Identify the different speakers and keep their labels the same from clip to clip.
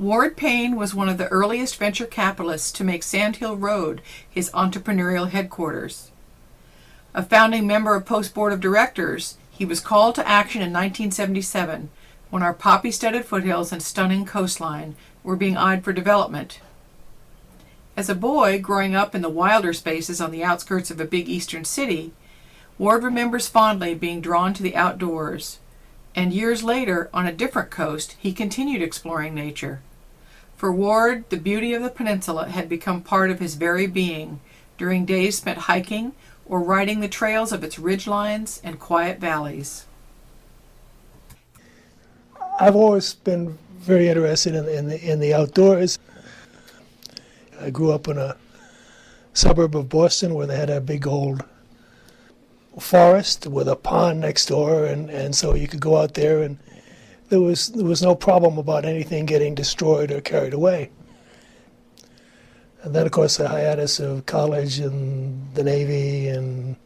Speaker 1: Ward Paine was one of the earliest venture capitalists to make Sand Hill Road his entrepreneurial headquarters. A founding member of Post Board of Directors, he was called to action in 1977 when our poppy-studded foothills and stunning coastline were being eyed for development. As a boy growing up in the wilder spaces on the outskirts of a big eastern city, Ward remembers fondly being drawn to the outdoors, and years later, on a different coast, he continued exploring nature. For Ward, the beauty of the peninsula had become part of his very being during days spent hiking or riding the trails of its ridgelines and quiet valleys.
Speaker 2: I've always been very interested in the outdoors. I grew up in a suburb of Boston where they had a big old forest with a pond next door, and so you could go out there and there was no problem about anything getting destroyed or carried away. And then, of course, the hiatus of college and the Navy and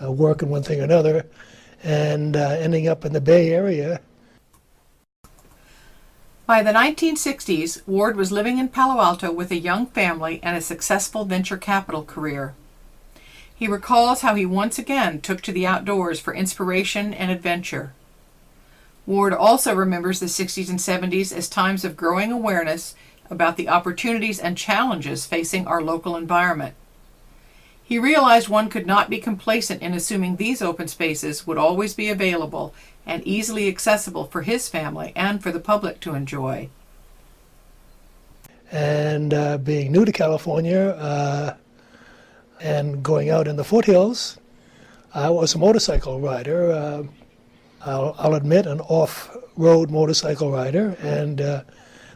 Speaker 2: work and one thing or another, and ending up in the Bay Area.
Speaker 1: By the 1960s, Ward was living in Palo Alto with a young family and a successful venture capital career. He recalls how he once again took to the outdoors for inspiration and adventure. Ward also remembers the 60s and 70s as times of growing awareness about the opportunities and challenges facing our local environment. He realized one could not be complacent in assuming these open spaces would always be available and easily accessible for his family and for the public to enjoy.
Speaker 2: And being new to California and going out in the foothills, I was a motorcycle rider. I'll admit, an off-road motorcycle rider, and there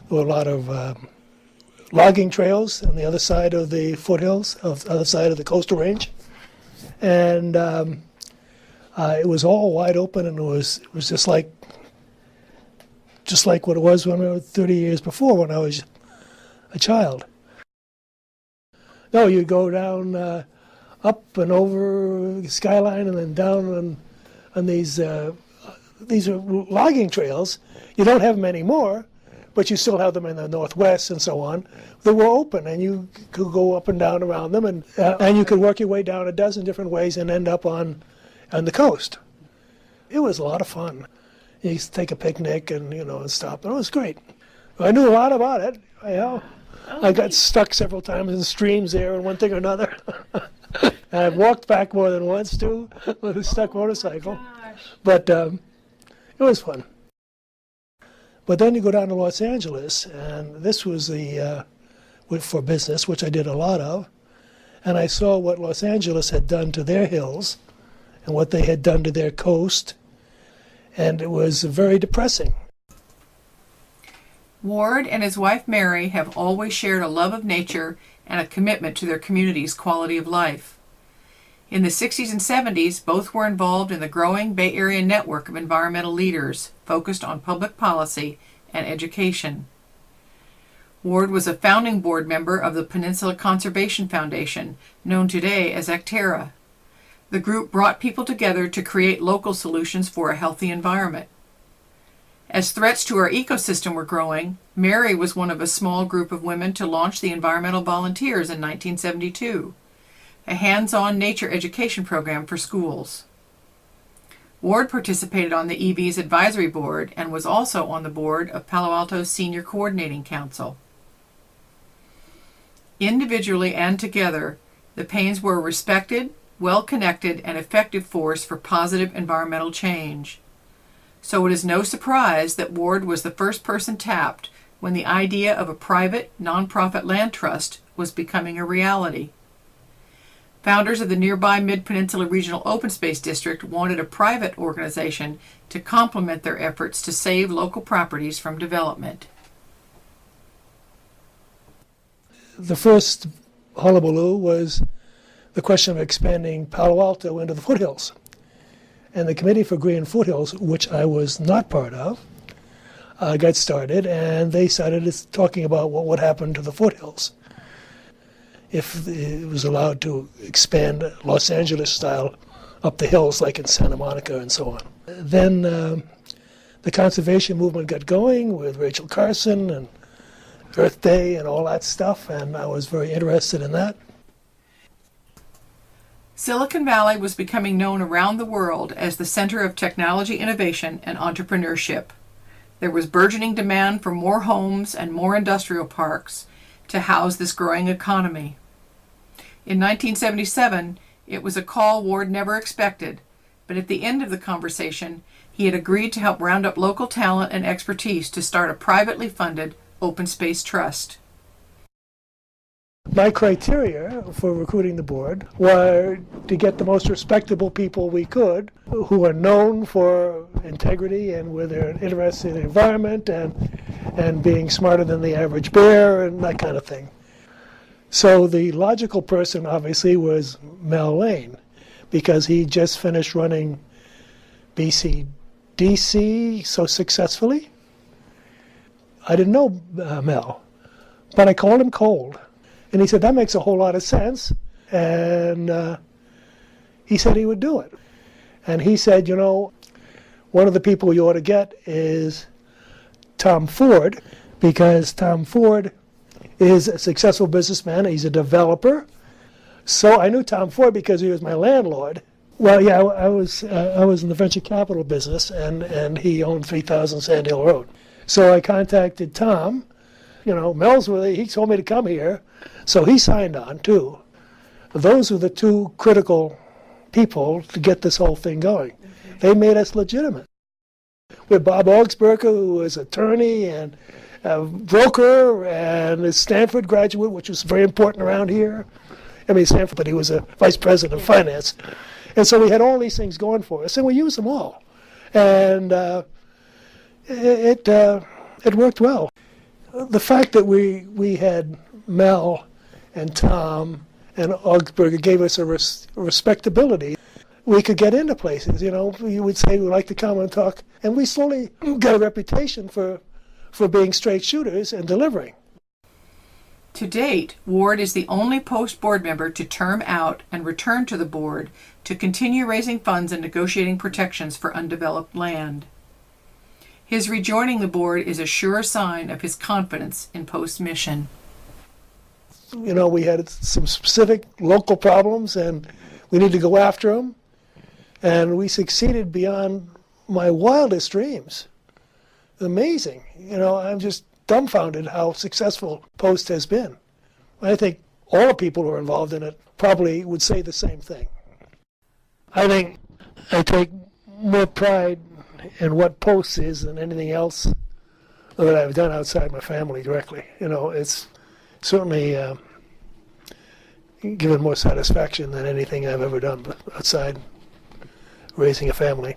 Speaker 2: were a lot of logging trails on the other side of the foothills, of the other side of the coastal range, and it was all wide open, and it was just like what it was when I was 30 years before when I was a child. No, you go down up and over the skyline, and then down on these are logging trails. You don't have them anymore, but you still have them in the Northwest and so on. They were open, and you could go up and down around them, and you could work your way down a dozen different ways and end up on the coast. It was a lot of fun. You used to take a picnic and stop, and it was great. I knew a lot about it. I got stuck several times in streams there and one thing or another. And I've walked back more than once too with a stuck motorcycle. But it was fun. But then you go down to Los Angeles, and this was for business, which I did a lot of, and I saw what Los Angeles had done to their hills and what they had done to their coast, and it was very depressing.
Speaker 1: Ward and his wife Mary have always shared a love of nature and a commitment to their community's quality of life. In the 60s and 70s, both were involved in the growing Bay Area network of environmental leaders focused on public policy and education. Ward was a founding board member of the Peninsula Conservation Foundation, known today as Actera. The group brought people together to create local solutions for a healthy environment. As threats to our ecosystem were growing, Mary was one of a small group of women to launch the Environmental Volunteers in 1972. A hands-on nature education program for schools. Ward participated on the EV's advisory board and was also on the board of Palo Alto's Senior Coordinating Council. Individually and together, the Paines were a respected, well-connected, and effective force for positive environmental change. So it is no surprise that Ward was the first person tapped when the idea of a private, nonprofit land trust was becoming a reality. Founders of the nearby Midpeninsula Regional Open Space District wanted a private organization to complement their efforts to save local properties from development.
Speaker 2: The first hullabaloo was the question of expanding Palo Alto into the foothills. And the Committee for Green Foothills, which I was not part of, got started, and they started talking about what would happen to the foothills if it was allowed to expand Los Angeles style up the hills like in Santa Monica and so on. Then the conservation movement got going with Rachel Carson and Earth Day and all that stuff, and I was very interested in that.
Speaker 1: Silicon Valley was becoming known around the world as the center of technology innovation and entrepreneurship. There was burgeoning demand for more homes and more industrial parks to house this growing economy. In 1977, it was a call Ward never expected, but at the end of the conversation, he had agreed to help round up local talent and expertise to start a privately funded open space trust.
Speaker 2: My criteria for recruiting the board were to get the most respectable people we could, who are known for integrity and where they're interested in the environment and being smarter than the average bear and that kind of thing. So the logical person, obviously, was Mel Lane, because he just finished running BCDC so successfully. I didn't know Mel, but I called him cold. And he said, that makes a whole lot of sense. And he said he would do it. And he said, you know, one of the people you ought to get is Tom Ford, because Tom Ford is a successful businessman. He's a developer. So I knew Tom Ford because he was my landlord. Well, yeah, I was in the venture capital business, and he owned 3000 Sand Hill Road. So I contacted Tom. You know, Mel's with it. He told me to come here, so he signed on too. Those were the two critical people to get this whole thing going. They made us legitimate. With Bob Augsburger, who was an attorney and a broker and a Stanford graduate, which was very important around here. I mean, Stanford, but he was a vice president of finance. And so we had all these things going for us, and we used them all. And it worked well. The fact that we had Mel and Tom and Augsburger gave us a respectability. We could get into places, you know. You would say we'd like to come and talk. And we slowly got a reputation for being straight shooters and delivering.
Speaker 1: To date, Ward is the only post-board member to term out and return to the board to continue raising funds and negotiating protections for undeveloped land. His rejoining the board is a sure sign of his confidence in Post's mission.
Speaker 2: You know, we had some specific local problems, and we need to go after them. And we succeeded beyond my wildest dreams. Amazing. You know, I'm just dumbfounded how successful Post has been. I think all the people who are involved in it probably would say the same thing. I think I take more pride in what Post is than anything else that I've done outside my family directly. You know, it's certainly given more satisfaction than anything I've ever done outside raising a family.